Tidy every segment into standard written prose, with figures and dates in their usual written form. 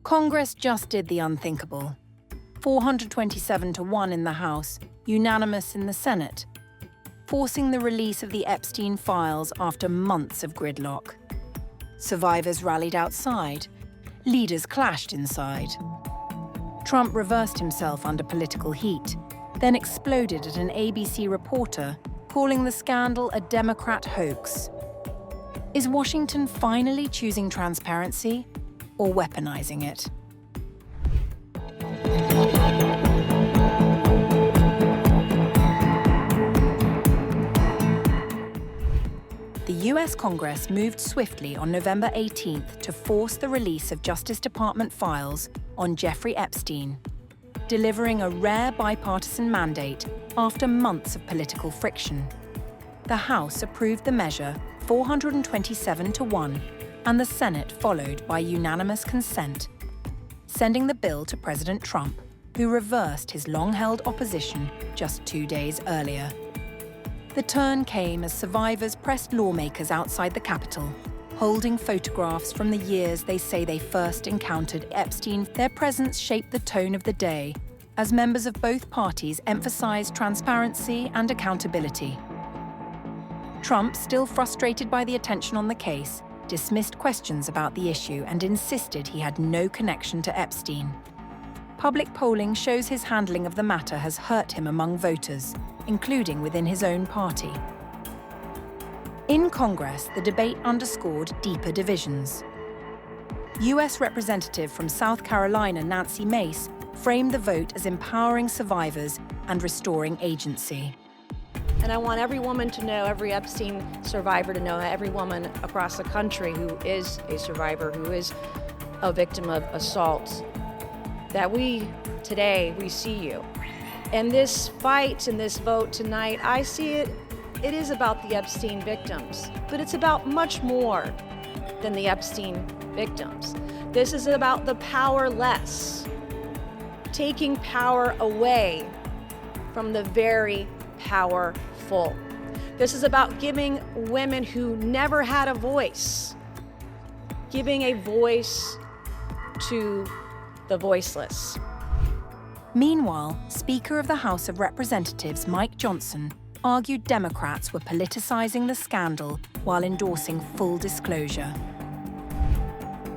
Congress just did the unthinkable. 427-1 in the House, unanimous in the Senate, forcing the release of the Epstein files after months of gridlock. Survivors rallied outside. Leaders clashed inside. Trump reversed himself under political heat, then exploded at an ABC reporter, calling the scandal a Democrat hoax. Is Washington finally choosing transparency or weaponizing it? The US Congress moved swiftly on November 18th to force the release of Justice Department files on Jeffrey Epstein, delivering a rare bipartisan mandate after months of political friction. The House approved the measure 427-1, and the Senate followed by unanimous consent, sending the bill to President Trump, who reversed his long-held opposition just 2 days earlier. The turn came as survivors pressed lawmakers outside the Capitol, holding photographs from the years they say they first encountered Epstein. Their presence shaped the tone of the day, as members of both parties emphasized transparency and accountability. Trump, still frustrated by the attention on the case, dismissed questions about the issue and insisted he had no connection to Epstein. Public polling shows his handling of the matter has hurt him among voters, including within his own party. In Congress, the debate underscored deeper divisions. US Representative from South Carolina Nancy Mace framed the vote as empowering survivors and restoring agency. And I want every woman to know, every Epstein survivor to know, every woman across the country who is a survivor, who is a victim of assault, that we see you. And this fight and this vote tonight, I see it is about the Epstein victims, but it's about much more than the Epstein victims. This is about the powerless, taking power away from the very powerful. This is about giving women who never had a voice, giving a voice to the voiceless. Meanwhile, Speaker of the House of Representatives Mike Johnson argued Democrats were politicizing the scandal while endorsing full disclosure.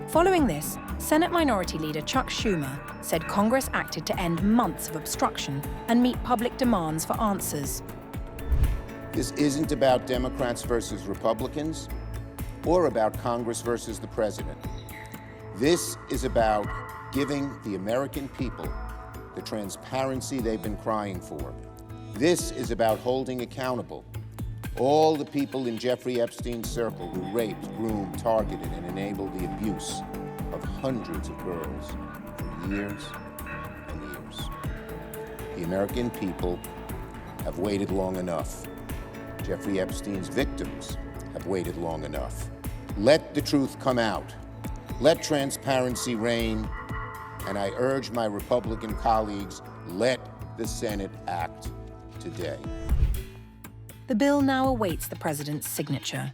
Following this, Senate Minority Leader Chuck Schumer said Congress acted to end months of obstruction and meet public demands for answers. This isn't about Democrats versus Republicans or about Congress versus the president. This is about giving the American people the transparency they've been crying for. This is about holding accountable all the people in Jeffrey Epstein's circle who raped, groomed, targeted, and enabled the abuse of hundreds of girls for years and years. The American people have waited long enough. Jeffrey Epstein's victims have waited long enough. Let the truth come out. Let transparency reign. And I urge my Republican colleagues, let the Senate act today. The bill now awaits the president's signature.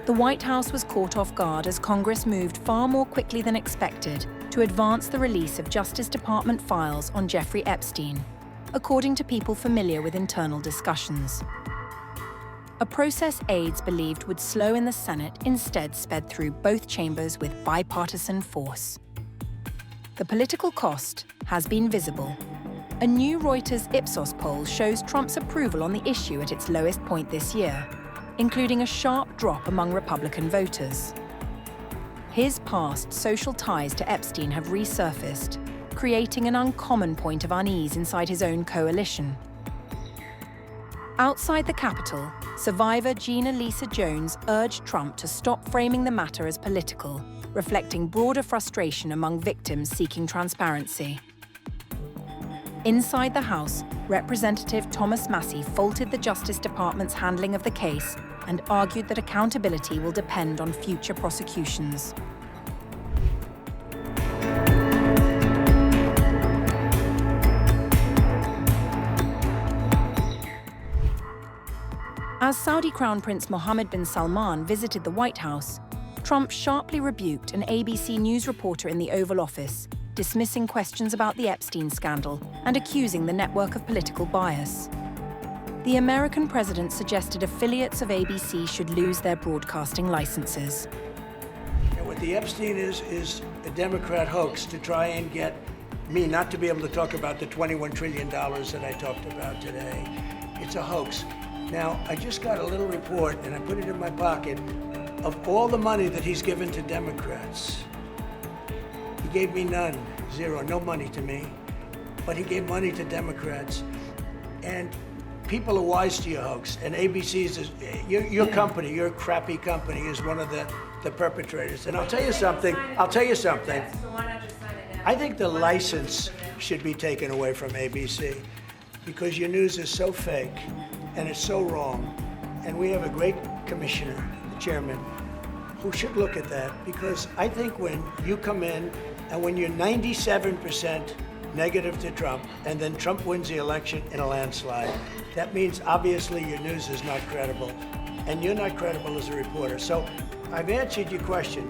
The White House was caught off guard as Congress moved far more quickly than expected to advance the release of Justice Department files on Jeffrey Epstein, according to people familiar with internal discussions. A process aides believed would slow in the Senate instead sped through both chambers with bipartisan force. The political cost has been visible. A new Reuters Ipsos poll shows Trump's approval on the issue at its lowest point this year, including a sharp drop among Republican voters. His past social ties to Epstein have resurfaced, creating an uncommon point of unease inside his own coalition. Outside the Capitol, survivor Gina Lisa Jones urged Trump to stop framing the matter as political, reflecting broader frustration among victims seeking transparency. Inside the House, Representative Thomas Massie faulted the Justice Department's handling of the case and argued that accountability will depend on future prosecutions. As Saudi Crown Prince Mohammed bin Salman visited the White House, Trump sharply rebuked an ABC News reporter in the Oval Office, dismissing questions about the Epstein scandal and accusing the network of political bias. The American president suggested affiliates of ABC should lose their broadcasting licenses. And what the Epstein is a Democrat hoax to try and get me not to be able to talk about the $21 trillion that I talked about today. It's a hoax. Now, I just got a little report, and I put it in my pocket, of all the money that he's given to Democrats. He gave me none, zero, no money to me, but he gave money to Democrats. And people are wise to your hoax, and ABC's, your company, your crappy company, is one of the perpetrators. And I'll tell you something, I think the license should be taken away from ABC, because your news is so fake, and it's so wrong. And we have a great commissioner, the chairman, who should look at that, because I think when you come in and when you're 97% negative to Trump, and then Trump wins the election in a landslide, that means obviously your news is not credible, and you're not credible as a reporter. So I've answered your question.